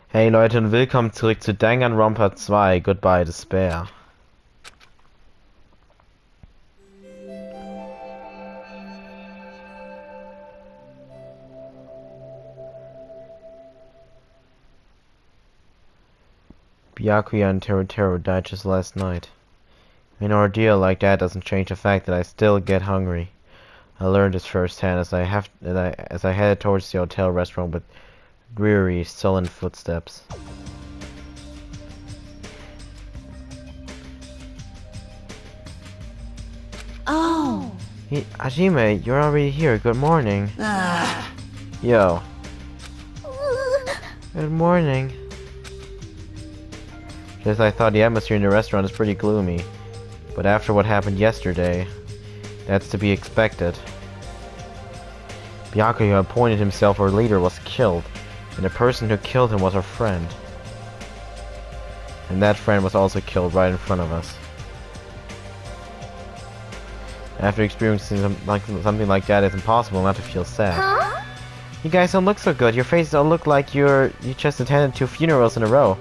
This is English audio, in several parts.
Hey Leute und willkommen zurück zu Danganronpa 2, Goodbye Despair. Byakuya and Teruteru died just last night. An ordeal like that doesn't change the fact that I still get hungry. I learned this firsthand as I headed towards the hotel restaurant with dreary, sullen footsteps. Oh! Hey, Hajime, you're already here. Good morning. Yo. Good morning. Just I thought the atmosphere in the restaurant is pretty gloomy. But after what happened yesterday, that's to be expected. Byakuya, who appointed himself our leader, was killed, and the person who killed him was our friend. And that friend was also killed right in front of us. After experiencing something like that, it's impossible not to feel sad. Huh? You guys don't look so good. Your faces don't look like you just attended 2 funerals in a row.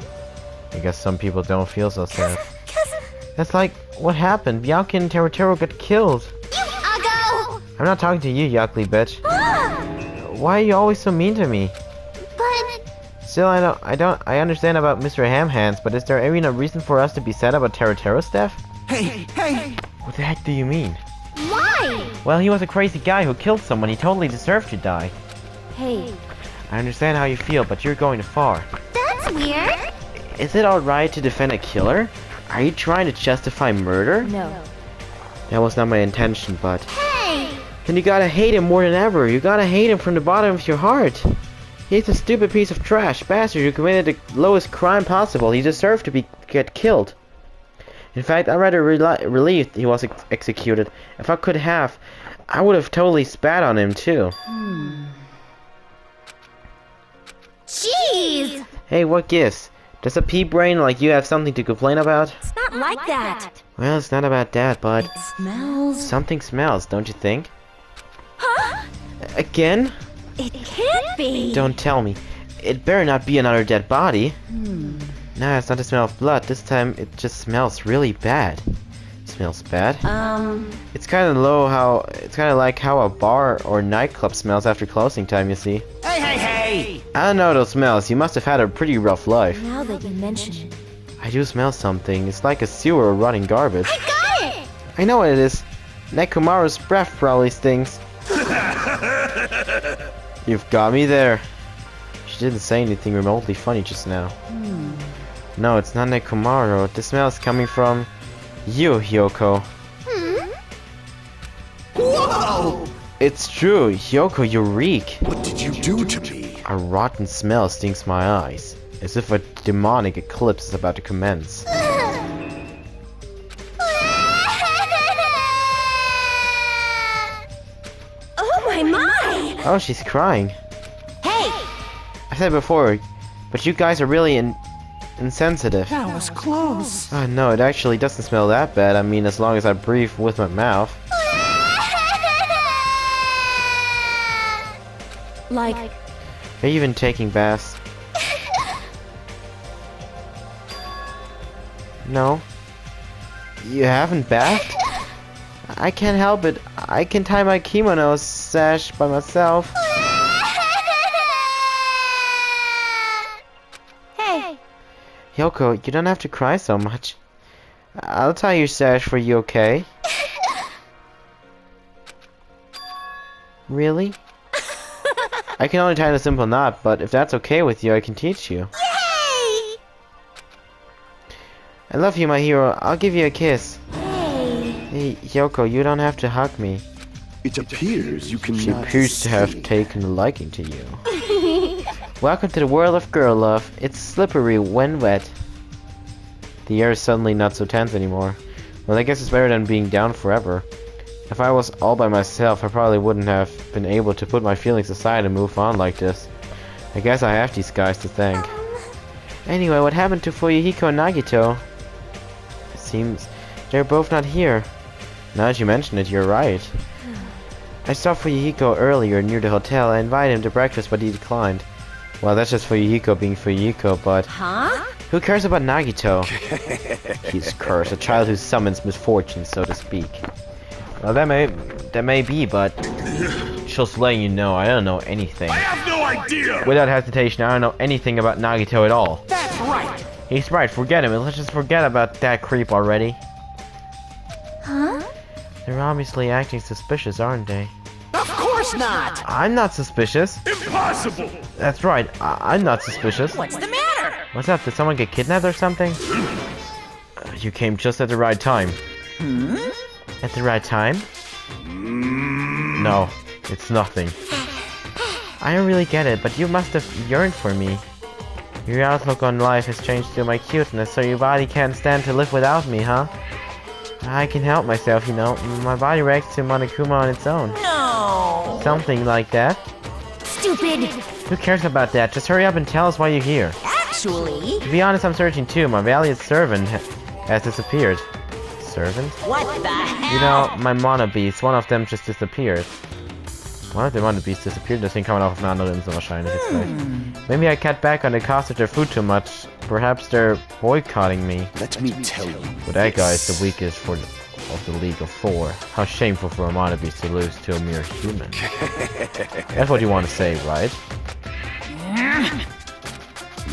I guess some people don't feel so sad. That's like what happened. Byakuya and Teruteru got killed. I'll go! I'm not talking to you, Yakli bitch. Why are you always so mean to me? But... Still, I understand about Mr. Hamhands, but is there even a reason for us to be sad about Teruteru's death? Hey! What the heck do you mean? Why? Well, he was a crazy guy who killed someone. He totally deserved to die. Hey, I understand how you feel, but you're going too far. that's weird. Is it alright to defend a killer? Are you trying to justify murder? No. That was not my intention, but... Hey! Then you gotta hate him more than ever. You gotta hate him from the bottom of your heart. He's a stupid piece of trash bastard who committed the lowest crime possible. He deserved to get killed. In fact, I'm rather relieved he was executed. If I could have, I would have totally spat on him too. Jeez! Hey, what gives? Does a pea-brain like you have something to complain about? It's not like that. Well, it's not about that, but... It smells... Something smells, don't you think? Huh? Again? It can't be. Don't tell me. It better not be another dead body. Nah, it's not the smell of blood. This time, it just smells really bad. Smells bad? It's kind of like how a bar or nightclub smells after closing time, you see. Hey! I don't know those smells. You must have had a pretty rough life. Now that you mention it. I do smell something. It's like a sewer or rotting garbage. I got it! I know what it is. Nekomaru's breath probably stinks. You've got me there. She didn't say anything remotely funny just now. No, it's not Nekomaru. The smell is coming from you, Hyoko. Whoa! It's true, Hyoko, you reek. What did you do to me? A rotten smell stings my eyes, as if a demonic eclipse is about to commence. Oh my! Oh, she's crying. Hey! I said before, but you guys are really insensitive. That was close. Oh no, it actually doesn't smell that bad. I mean, as long as I breathe with my mouth. Like... Are you even taking baths? No. You haven't bathed? I can't help it. I can tie my kimono sash by myself. Hey! Yoko, you don't have to cry so much. I'll tie your sash for you, okay? Really? I can only tie in a simple knot, but if that's okay with you, I can teach you. Yay! I love you, my hero. I'll give you a kiss. Hey! Hey, Yoko, you don't have to hug me. It appears you She cannot appears to have see. taken a liking to you. Welcome to the world of girl love. It's slippery when wet. The air is suddenly not so tense anymore. Well, I guess it's better than being down forever. If I was all by myself, I probably wouldn't have been able to put my feelings aside and move on like this. I guess I have these guys to thank. Anyway, what happened to Fuyuhiko and Nagito? It seems they're both not here. Now that you mention it, you're right. I saw Fuyuhiko earlier near the hotel. I invited him to breakfast, but he declined. Well, that's just Fuyuhiko being Fuyuhiko, but Huh? who cares about Nagito? He's cursed, a child who summons misfortune, so to speak. Well, that may be, but just letting you know, I don't know anything. I have no idea! Without hesitation, I don't know anything about Nagito at all. That's right! He's right, forget him. Let's just forget about that creep already. Huh? They're obviously acting suspicious, aren't they? Of course not! I'm not suspicious. Impossible! That's right, I'm not suspicious. What's the matter? What's up? Did someone get kidnapped or something? You came just at the right time. At the right time? No, it's nothing. I don't really get it, but you must have yearned for me. Your outlook on life has changed to my cuteness, so your body can't stand to live without me, huh? I can help myself, you know. My body reacts to Monokuma on its own. No. Something like that. Stupid. Who cares about that? Just hurry up and tell us why you're here. Actually. To be honest, I'm searching too. My valiant servant has disappeared. Servant? What the hell? You know, my Mono Beast, one of them just disappeared. One of the Mono Beasts disappeared, deswegen kann man auch auf eine andere Insel wahrscheinlich jetzt gleich. Maybe I cut back on the cost of their food too much. Perhaps they're boycotting me. Let me tell you. But that guy is the weakest of the League of Four. How shameful for a Mono Beast to lose to a mere human. That's what you want to say, right?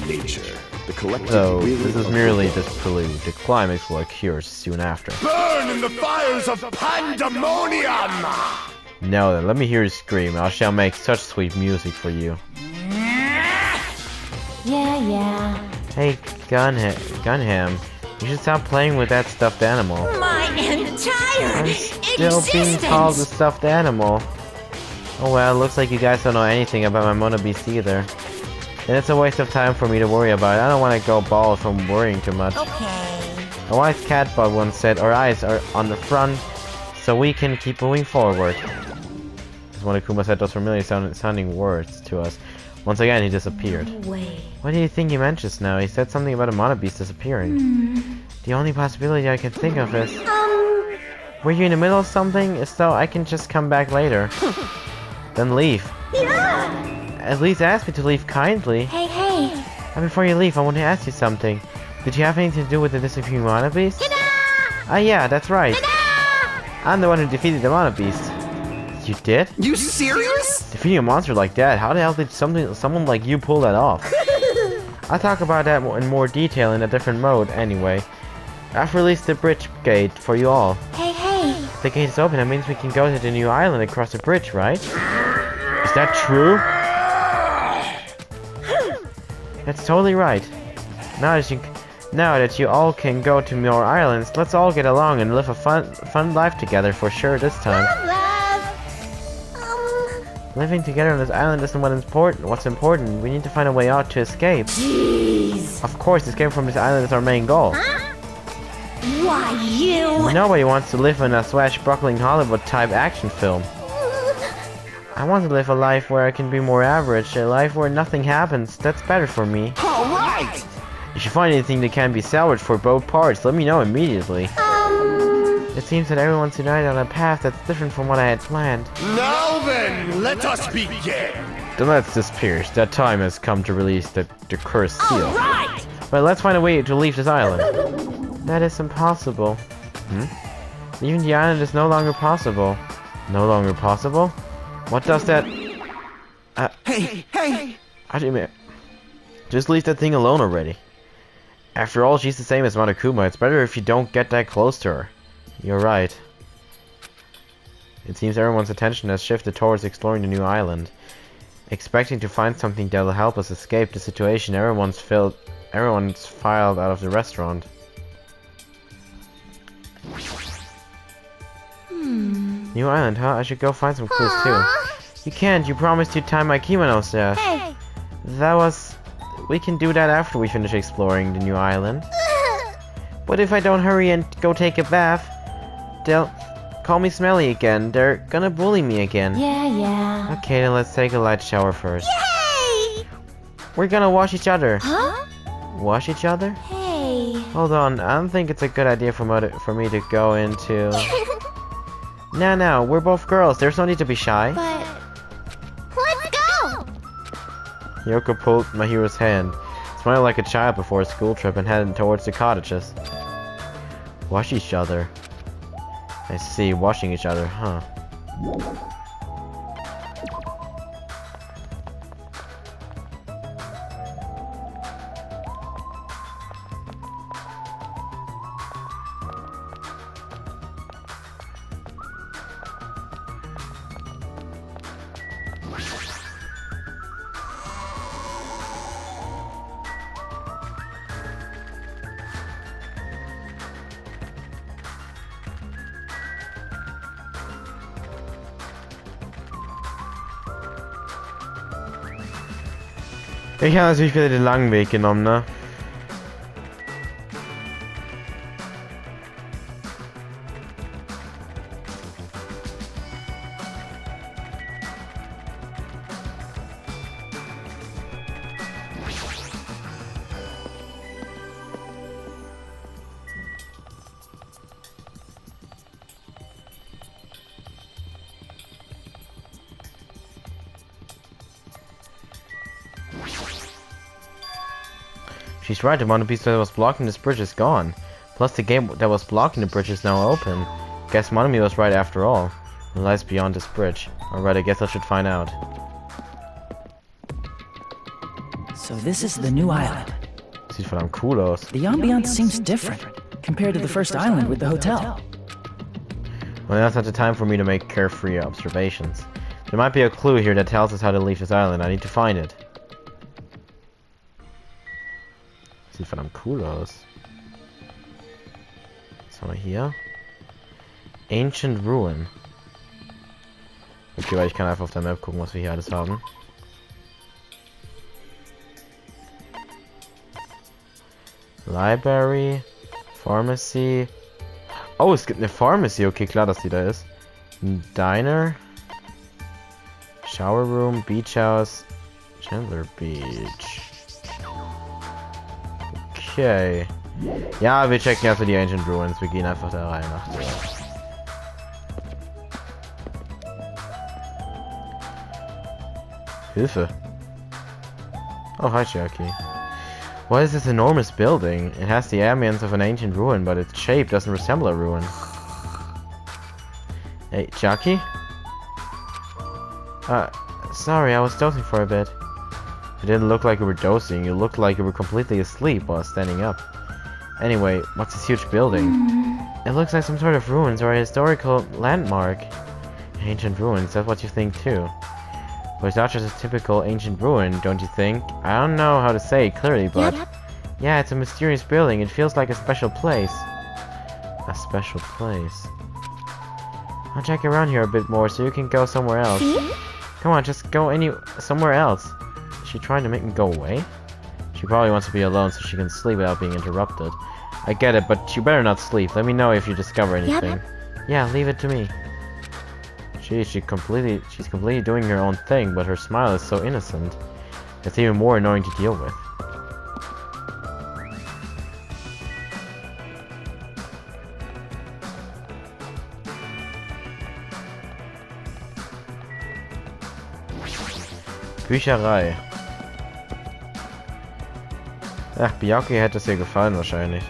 Nature. The collective So, will this is of merely the the prelude. The climax will occur soon after. Burn in the fires of pandemonium! Now then, let me hear you scream. I shall make such sweet music for you. Yeah. Hey, Gunham, you should stop playing with that stuffed animal. My entire I'm still being called a stuffed animal. Oh well, looks like you guys don't know anything about my Mono Beast either. And it's a waste of time for me to worry about. I don't want to go bald from worrying too much. Okay. A wise catbot once said, our eyes are on the front, so we can keep moving forward. As Monokuma said those familiar sounding words to us. Once again, he disappeared. No way. What do you think he meant just now? He said something about a Mono Beast disappearing. The only possibility I can think of is... Were you in the middle of something? If so, I can just come back later. Then leave. Yeah. At least ask me to leave kindly. Hey. And before you leave, I want to ask you something. Did you have anything to do with the disappearing Mono Beast? Ah, yeah, that's right. I'm the one who defeated the Mono Beast. You did? You serious? Defeating a monster like that? How the hell did someone like you pull that off? I'll talk about that in more detail in a different mode, anyway. I've released the bridge gate for you all. Hey. The gate is open, that means we can go to the new island across the bridge, right? Is that true? That's totally right. Now that you all can go to more islands, let's all get along and live a fun life together for sure this time. Living together on this island isn't what's important. We need to find a way out to escape. Jeez. Of course, escape from this island is our main goal. Why you? Nobody wants to live in a swashbuckling Hollywood-type action film. I want to live a life where I can be more average, a life where nothing happens. That's better for me. Alright! If you find anything that can be salvaged for both parts, let me know immediately. It seems that everyone's united on a path that's different from what I had planned. Now then, let us begin! Then let's disperse. That time has come to release the cursed seal. Right. But let's find a way to leave this island. That is impossible. Leaving the island is no longer possible. No longer possible? What does that... Hey! I mean, just leave that thing alone already. After all, she's the same as Monokuma. It's better if you don't get that close to her. You're right. It seems everyone's attention has shifted towards exploring the new island. Expecting to find something that'll help us escape the situation, everyone's filed out of the restaurant. New island, huh? I should go find some clues too. You can't. You promised you'd tie my kimono stash. Hey. We can do that after we finish exploring the new island. But if I don't hurry and go take a bath, they'll call me smelly again. They're gonna bully me again. Yeah. Okay, then let's take a light shower first. Yay! We're gonna wash each other. Huh? Wash each other? Hey. Hold on, I don't think it's a good idea for me to go into... No, we're both girls. There's no need to be shy. But let's go. Yoko pulled Mahiru's hand, smiled like a child before a school trip, and headed towards the cottages. Wash each other. I see, washing each other, huh? Ich habe natürlich wieder den langen Weg genommen, ne? She's right, the one piece that was blocking this bridge is gone. Plus the gate that was blocking the bridge is now open. Guess Monomi was right after all. It lies beyond this bridge. Alright, I guess I should find out. So this is the new island. Sieht verdammt cool aus. The ambiance seems different compared to the first island with the hotel. Well, now's not the time for me to make carefree observations. There might be a clue here that tells us how to leave this island. I need to find it. Sieht verdammt cool aus. Was haben wir hier? Ancient Ruin. Okay, weil ich kann einfach auf der Map gucken, was wir hier alles haben. Library, Pharmacy. Oh, es gibt eine Pharmacy. Okay, klar, dass die da ist. Ein Diner. Shower Room, Beach House, Chandler Beach. Okay. Ja, wir checken erstmal die Ancient Ruins. Wir gehen einfach da rein nach der. Hilfe. Oh, hi, Jackie. What is this enormous building? It has the ambience of an ancient ruin, but its shape doesn't resemble a ruin. Hey, Jackie? Sorry, I was dozing for a bit. It didn't look like you were dozing. You looked like you were completely asleep while standing up. Anyway, what's this huge building? It looks like some sort of ruins or a historical landmark. Ancient ruins, that's what you think too. But it's not just a typical ancient ruin, don't you think? I don't know how to say it clearly, but... Yep. Yeah, it's a mysterious building. It feels like a special place. A special place. I'll check around here a bit more so you can go somewhere else. See? Come on, just go somewhere else. Is she trying to make me go away? She probably wants to be alone so she can sleep without being interrupted. I get it, but you better not sleep. Let me know if you discover anything. Yeah, leave it to me. She's completely doing her own thing, but her smile is so innocent. It's even more annoying to deal with. Bücherei. Ach, Byakuya hätte es ihr gefallen wahrscheinlich.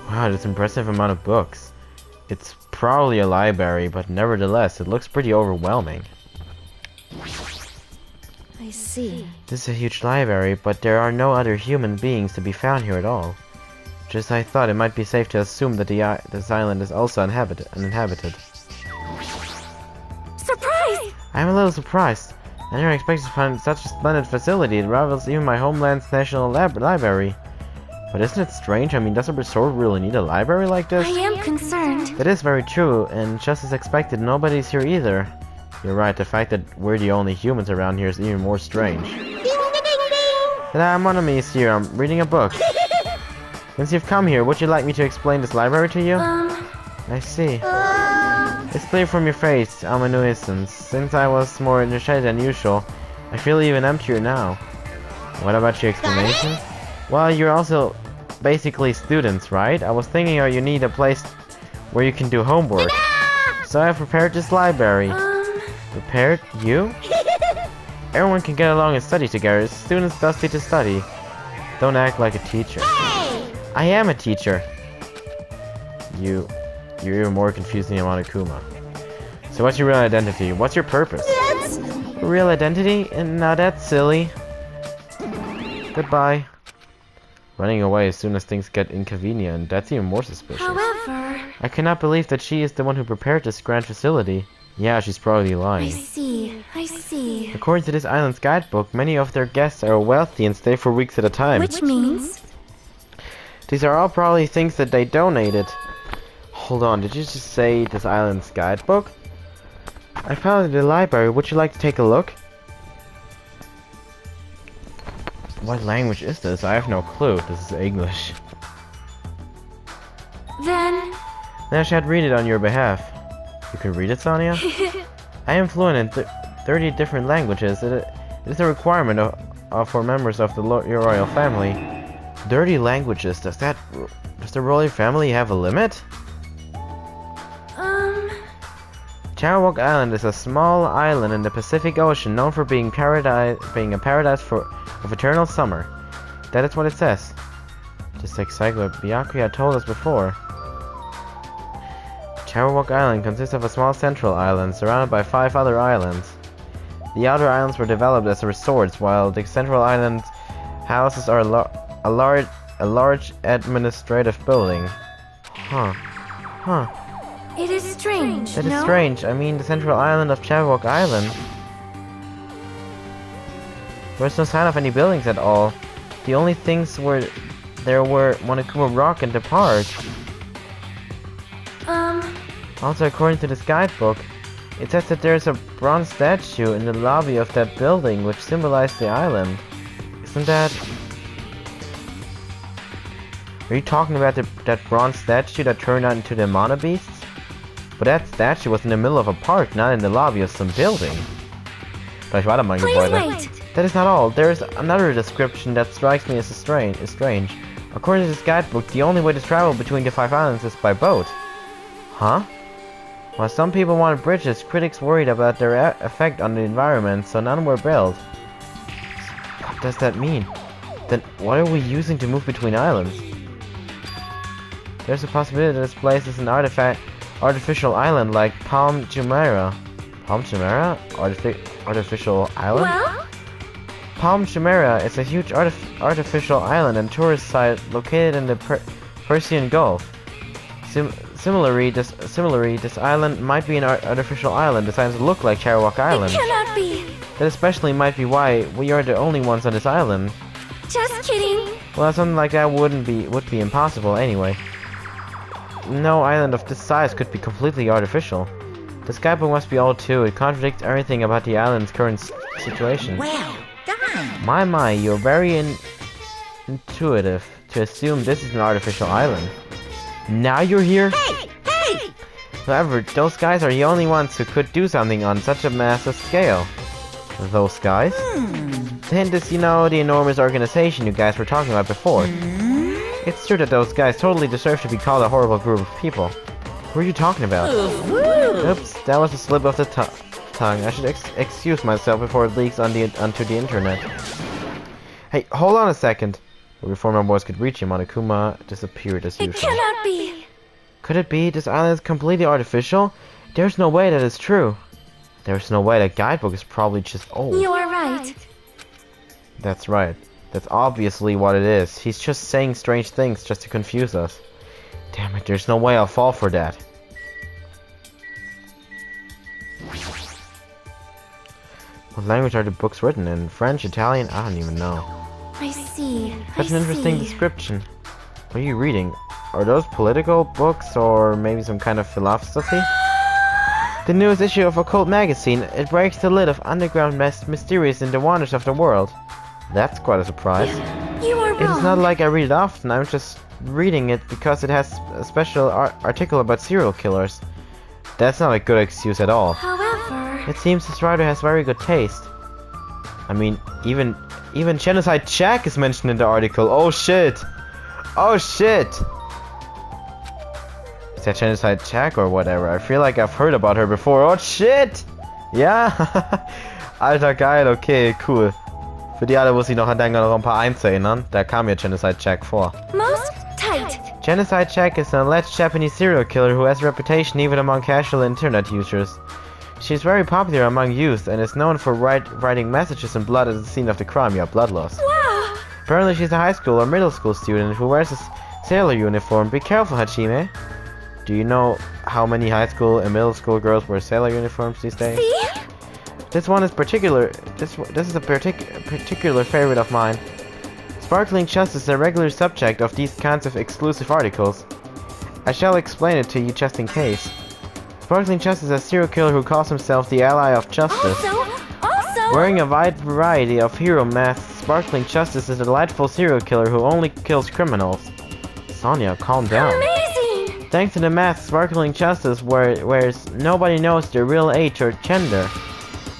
Wow, that's an impressive amount of books. It's probably a library, but nevertheless, it looks pretty overwhelming. I see. This is a huge library, but there are no other human beings to be found here at all. Just I thought it might be safe to assume that this island is also uninhabited. Surprise! I'm a little surprised. I never expected to find such a splendid facility. It rivals even my homeland's national library. But isn't it strange? I mean, does a resort really need a library like this? I am concerned. That is very true, and just as expected, nobody's here either. You're right, the fact that we're the only humans around here is even more strange. Ding ding ding ding! Ta-da, Monomi is here. I'm reading a book. Since you've come here, would you like me to explain this library to you? I see. It's clear from your face, I'm a nuisance. Since I was more energetic than usual, I feel even emptier now. What about your explanation? Well, you're also basically students, right? I was thinking you need a place where you can do homework. So I prepared this library. Prepared? You? Everyone can get along and study together. Students dusty to study. Don't act like a teacher. Hey! I am a teacher. You're even more confusing than Monokuma. So what's your real identity? What's your purpose? That's... Real identity? And now that's silly. Goodbye. Running away as soon as things get inconvenient. That's even more suspicious. However... I cannot believe that she is the one who prepared this grand facility. Yeah, she's probably I lying. see. I see. According to this island's guidebook, many of their guests are wealthy and stay for weeks at a time. Which means... These are all probably things that they donated. Hold on, did you just say this island's guidebook? I found it in the library. Would you like to take a look? What language is this? I have no clue. This is English. Then... Then I should read it on your behalf. You can read it, Sonia? I am fluent in 30 different languages. It is a requirement for members of the your royal family. 30 languages? Does the royal family have a limit? Charawak Island is a small island in the Pacific Ocean known for being a paradise of eternal summer. That is what it says. Just exactly what Byakuya had told us before. Charawak Island consists of a small central island surrounded by 5 other islands. The outer islands were developed as resorts, while the central island houses are a large administrative building. Huh. It is strange, That is strange. I mean, the central island of Charawak Island. There's no sign of any buildings at all. The only things were Monokuma Rock and the park. Also, according to this guidebook, it says that there's a bronze statue in the lobby of that building which symbolizes the island. Isn't that... Are you talking about that bronze statue that turned out into the Mana Beasts? But that statue was in the middle of a park, not in the lobby of some building. Please wait! That is not all. There is another description that strikes me as strange. According to this guidebook, the only way to travel between the 5 islands is by boat. Huh? While some people wanted bridges, critics worried about their effect on the environment, so none were built. What does that mean? Then what are we using to move between islands? There's a possibility that this place is an artificial island like Palm Jumeirah. Palm Jumeirah? Artificial island? Well? Palm Jumeirah is a huge artificial island and tourist site located in the Persian Gulf. Similarly, this island might be an artificial island designed to look like Charawak Island. It cannot be! That especially might be why we are the only ones on this island. Just kidding! Well, something like that would be impossible anyway. No island of this size could be completely artificial. The skybook must be old too. It contradicts everything about the island's current situation. Well done. My, you're very intuitive to assume this is an artificial island. Now you're here? Hey! However, those guys are the only ones who could do something on such a massive scale. Those guys? The hint is, the enormous organization you guys were talking about before. It's true that those guys totally deserve to be called a horrible group of people. Who are you talking about? Oops, that was a slip of the tongue. I should excuse myself before it leaks onto the internet. Hey, hold on a second. Before my voice could reach him, Monokuma disappeared as usual. It cannot be! Could it be this island is completely artificial? There's no way that is true. There's no way that guidebook is probably just old. You are right. That's right. That's obviously what it is. He's just saying strange things just to confuse us. Damn it, there's no way I'll fall for that. What language are the books written in? French, Italian? I don't even know. I see. Such an interesting description. What are you reading? Are those political books or maybe some kind of philosophy? The newest issue of Occult magazine. It breaks the lid of underground mysteries in the wonders of the world. That's quite a surprise. You are wrong. It's not like I read it often. I'm just reading it because it has a special article about serial killers. That's not a good excuse at all. However... It seems this writer has very good taste. I mean, even Genocide Jack is mentioned in the article. Oh shit! Oh shit! Is that Genocide Jack or whatever? I feel like I've heard about her before. Oh shit! Yeah! Alter, geil, okay, cool. Für die alle muss ich noch an Danganronpa 1 erinnern. Da kam ja Genocide Jack vor. Most tight. Genocide Jack is an alleged Japanese serial killer who has a reputation even among casual internet users. She's very popular among youth and is known for writing messages in blood at the scene of the crime, yeah, blood loss. Wow. Apparently she's a high school or middle school student who wears a sailor uniform. Be careful, Hachime. Do you know how many high school and middle school girls wear sailor uniforms these days? See? This one is particular. This is a particular favorite of mine. Sparkling Justice is a regular subject of these kinds of exclusive articles. I shall explain it to you just in case. Sparkling Justice is a serial killer who calls himself the Ally of Justice. Also. Wearing a wide variety of hero masks, Sparkling Justice is a delightful serial killer who only kills criminals. Sonia, calm down. Amazing. Thanks to the mask, Sparkling Justice wears, nobody knows their real age or gender.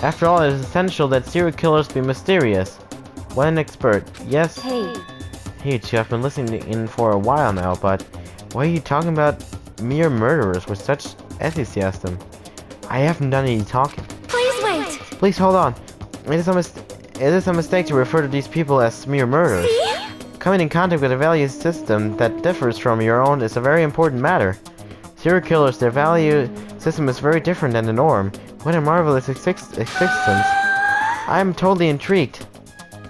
After all, it is essential that serial killers be mysterious. What an expert. Yes. Hey. Hey, you have been listening in for a while now, but why are you talking about mere murderers with such enthusiasm? I haven't done any talking. Please wait. Please hold on. It is a mistake to refer to these people as mere murderers. See? Coming in contact with a value system that differs from your own is a very important matter. Serial killers, their value system is very different than the norm. What a marvelous existence. I am totally intrigued.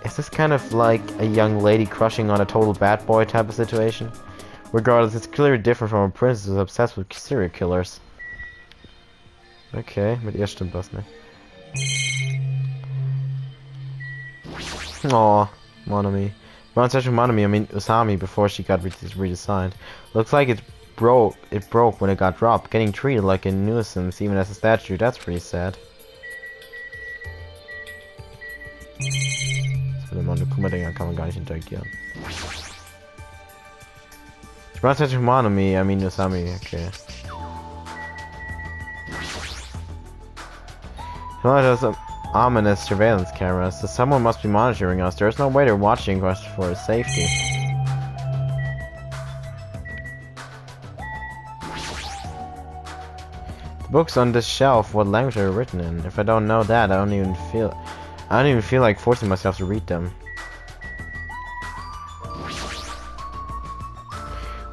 Is this kind of like a young lady crushing on a total bad boy type of situation? Regardless, it's clearly different from a princess who's obsessed with serial killers. Okay, mit ihr stimmt was nicht. Aw, Monami. Ron such a Monami, I mean Usami, before she got redesigned. Looks like it broke when it got dropped, getting treated like a nuisance even as a statue. That's pretty sad. Mit dem Monokuma-Dinger kann man gar nicht interagieren. Ich brauche such a Monami, I mean Usami, okay. Well, there's some ominous surveillance cameras, so someone must be monitoring us. There's no way they're watching us for safety. The books on this shelf, what language are written in? If I don't know that, I don't even feel like forcing myself to read them.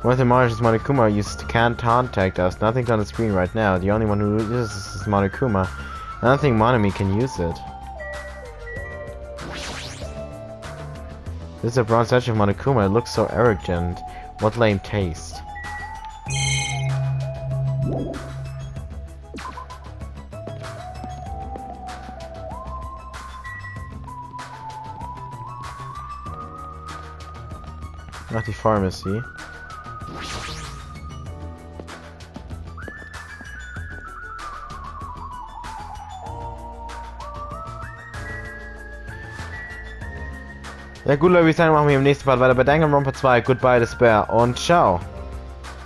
One of the monitors Monokuma uses can't contact us. Nothing's on the screen right now. The only one who uses this is Monokuma. I don't think Monami can use it. This is a bronze statue of Monokuma. It looks so arrogant. What lame taste. Not the pharmacy. Ja gut, Leute, ich würde sagen, machen wir im nächsten Part weiter bei Danganronpa 2. Goodbye, Despair und ciao.